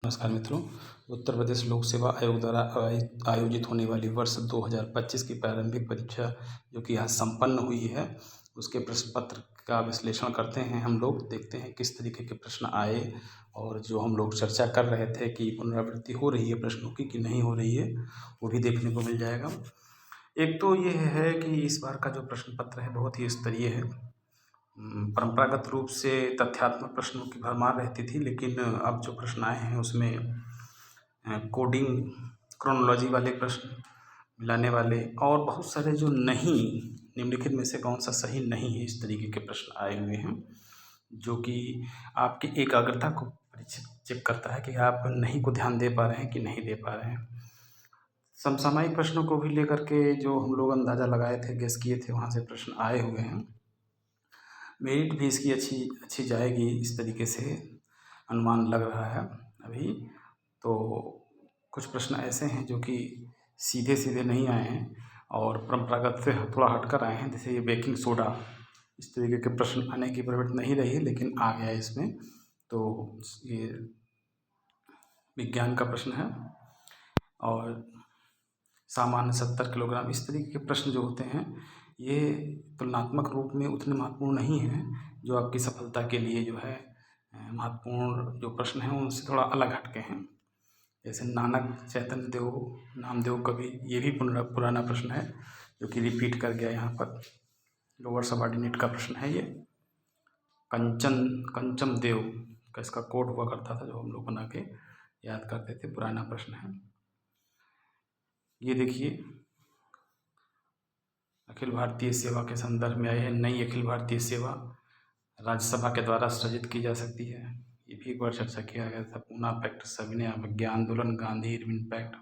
नमस्कार मित्रों। उत्तर प्रदेश लोक सेवा आयोग द्वारा आयोजित होने वाली वर्ष 2025 की प्रारंभिक परीक्षा जो कि आज संपन्न हुई है, उसके प्रश्न पत्र का विश्लेषण करते हैं। हम लोग देखते हैं किस तरीके के प्रश्न आए और जो हम लोग चर्चा कर रहे थे कि पुनरावृत्ति हो रही है प्रश्नों की कि नहीं हो रही है, वो भी देखने को मिल जाएगा। एक तो ये है कि इस बार का जो प्रश्न पत्र है बहुत ही स्तरीय है। परंपरागत रूप से तथ्यात्मक प्रश्नों की भरमार रहती थी, लेकिन अब जो प्रश्न आए हैं उसमें कोडिंग, क्रोनोलॉजी वाले प्रश्न, मिलाने वाले और बहुत सारे जो नहीं, निम्नलिखित में से कौन सा सही नहीं है, इस तरीके के प्रश्न आए हुए हैं, जो कि आपकी एकाग्रता को परीक्षित चेक करता है कि आप नहीं को ध्यान दे पा रहे हैं कि नहीं दे पा रहे हैं। समसामयिक प्रश्नों को भी लेकर के जो हम लोग अंदाज़ा लगाए थे, गेस किए थे, वहाँ से प्रश्न आए हुए हैं। मेरिट भी इसकी अच्छी जाएगी, इस तरीके से अनुमान लग रहा है अभी। तो कुछ प्रश्न ऐसे हैं जो कि सीधे सीधे नहीं आए हैं और परंपरागत से थोड़ा हटकर आए हैं, जैसे ये बेकिंग सोडा, इस तरीके के प्रश्न आने की प्रवृत्ति नहीं रही, लेकिन आ गया इसमें। तो ये विज्ञान का प्रश्न है और सामान्य 70 किलोग्राम, इस तरीके के प्रश्न जो होते हैं ये तुलनात्मक रूप में उतने महत्वपूर्ण नहीं हैं, जो आपकी सफलता के लिए जो है महत्वपूर्ण जो प्रश्न हैं उनसे थोड़ा अलग हटके हैं। जैसे नानक चैतन्य देव नामदेव कवि, ये भी पुराना प्रश्न है जो कि रिपीट कर गया यहाँ पर। लोअर सबऑर्डिनेट का प्रश्न है ये। कंचम देव का इसका कोड हुआ करता था, जो हम लोग बना के याद करते थे, पुराना प्रश्न है। ये देखिए, अखिल भारतीय सेवा के संदर्भ में आए हैं। नई अखिल भारतीय सेवा राज्यसभा के द्वारा सृजित की जा सकती है, ये भी एक बार चर्चा किया गया था। पूना पैक्ट, सविनय अवज्ञा आंदोलन, गांधी इरविन पैक्ट,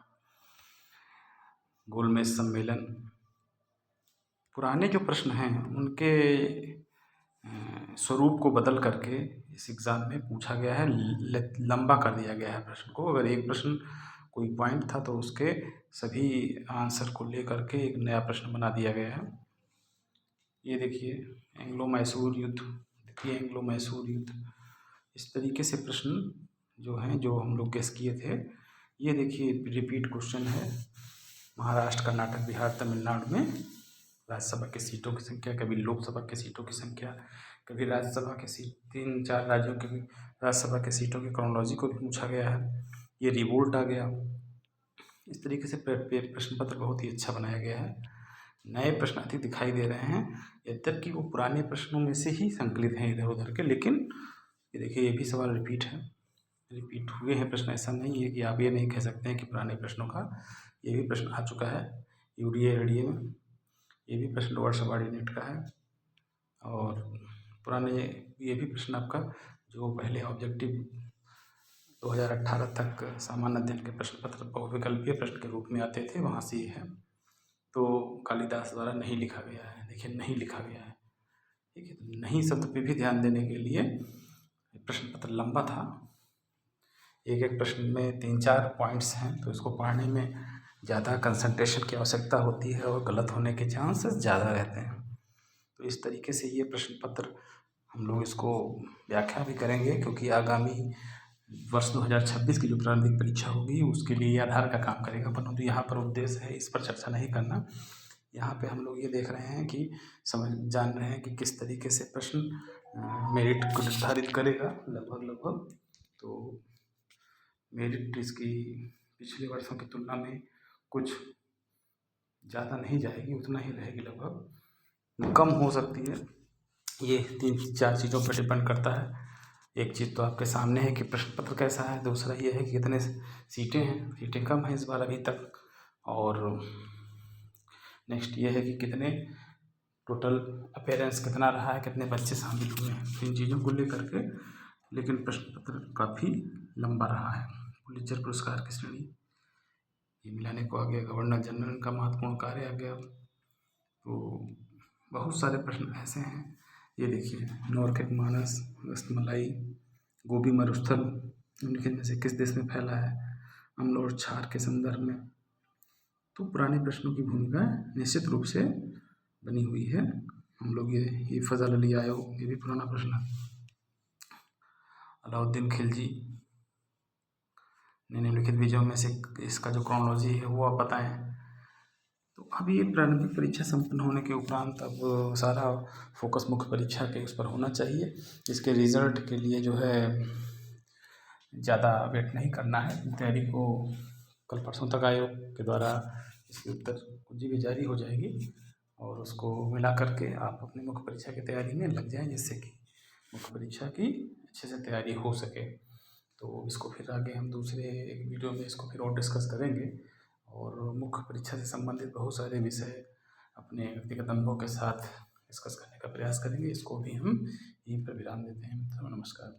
गोलमेज सम्मेलन। पुराने जो प्रश्न हैं उनके स्वरूप को बदल करके इस एग्ज़ाम में पूछा गया है, लंबा कर दिया गया है प्रश्न को। अगर एक प्रश्न कोई पॉइंट था तो उसके सभी आंसर को लेकर के एक नया प्रश्न बना दिया गया है। ये देखिए, एंग्लो मैसूर युद्ध, देखिए एंग्लो मैसूर युद्ध, इस तरीके से प्रश्न जो हैं, जो हम लोग गेस किए थे। ये देखिए रिपीट क्वेश्चन है। महाराष्ट्र, कर्नाटक, बिहार, तमिलनाडु में राज्यसभा की सीटों की संख्या, कभी लोकसभा की सीटों की संख्या, कभी राज्यसभा की सीट, 3-4 राज्यों की राज्यसभा की सीटों की क्रोनोलॉजी को भी पूछा गया है। ये रिवोल्ट आ गया। इस तरीके से प्रश्न पत्र बहुत ही अच्छा बनाया गया है। नए प्रश्न अधिक दिखाई दे रहे हैं, यद्यपि वो पुराने प्रश्नों में से ही संकलित हैं इधर उधर के, लेकिन ये देखिए ये भी सवाल रिपीट है, रिपीट हुए हैं प्रश्न। ऐसा नहीं है कि आप ये नहीं कह सकते हैं कि पुराने प्रश्नों का ये भी प्रश्न आ चुका है यूडीए एडीए में। ये भी प्रश्न लोअर सबऑर्डिनेट का है और पुराने ये भी प्रश्न आपका जो पहले ऑब्जेक्टिव 2018 तक सामान्य अध्ययन के प्रश्न पत्र बहुविकल्पीय प्रश्न के रूप में आते थे, वहाँ से ये है। तो कालिदास द्वारा नहीं लिखा गया है, देखिए नहीं लिखा गया है, ठीक है। नहीं शब्द पे भी ध्यान देने के लिए प्रश्न पत्र लंबा था, एक एक प्रश्न में 3-4 पॉइंट्स हैं, तो इसको पढ़ने में ज़्यादा कंसंट्रेशन की आवश्यकता होती है और गलत होने के चांसेस ज़्यादा रहते हैं। तो इस तरीके से ये प्रश्न पत्र हम लोग इसको व्याख्या भी करेंगे, क्योंकि आगामी वर्ष 2026 की जो प्रारंभिक परीक्षा होगी उसके लिए ये आधार का काम करेगा। परंतु यहाँ पर उद्देश्य है इस पर चर्चा नहीं करना। यहाँ पे हम लोग ये देख रहे हैं कि जान रहे हैं कि किस तरीके से प्रश्न मेरिट को निर्धारित करेगा लगभग। तो मेरिट इसकी पिछले वर्षों की तुलना में कुछ ज़्यादा नहीं जाएगी, उतना ही रहेगी, लगभग कम हो सकती है। ये 3-4 चीज़ों पर डिपेंड करता है। एक चीज़ तो आपके सामने है कि प्रश्न पत्र कैसा है, दूसरा ये है कि कितने सीटें हैं, सीटें कम हैं इस बार अभी तक, और नेक्स्ट ये है कि कितने टोटल अपीयरेंस कितना रहा है, कितने बच्चे शामिल हुए हैं, इन चीज़ों को लेकर के। लेकिन प्रश्न पत्र काफ़ी लंबा रहा है। पुलित्जर पुरस्कार की श्रेणी ये मिलाने को आ गया, गवर्नर जनरल का महत्वपूर्ण कार्य आ गया। तो बहुत सारे प्रश्न ऐसे हैं। ये देखिए, नॉर्किक मानस, रसमलाई, गोबी मरुस्थल निम्नलिखित में से किस देश में फैला है, अम्ल और क्षार के संदर्भ में। तो पुराने प्रश्नों की भूमिका निश्चित रूप से बनी हुई है। हम लोग ये फजल अली आयोग, ये भी पुराना प्रश्न है। अलाउद्दीन खिलजी, निम्नलिखित विषयों में से इसका जो क्रोनोलॉजी है वो आप बताएं। तो अब ये प्रारंभिक परीक्षा संपन्न होने के उपरांत अब सारा फोकस मुख्य परीक्षा के उस पर होना चाहिए। इसके रिजल्ट के लिए जो है ज़्यादा वेट नहीं करना है। तैयारी को कल परसों तक आयोग के द्वारा इसकी उत्तर कुंजी भी जारी हो जाएगी और उसको मिला करके आप अपनी मुख्य परीक्षा की तैयारी में लग जाएं, जिससे कि मुख्य परीक्षा की अच्छे से तैयारी हो सके। तो इसको फिर आगे हम दूसरे एक वीडियो में इसको फिर और डिस्कस करेंगे और मुख्य परीक्षा से संबंधित बहुत सारे विषय अपने व्यक्तिगत अनुभव के साथ डिस्कस करने का प्रयास करेंगे। इसको भी हम यहीं पर विराम देते हैं। तो नमस्कार।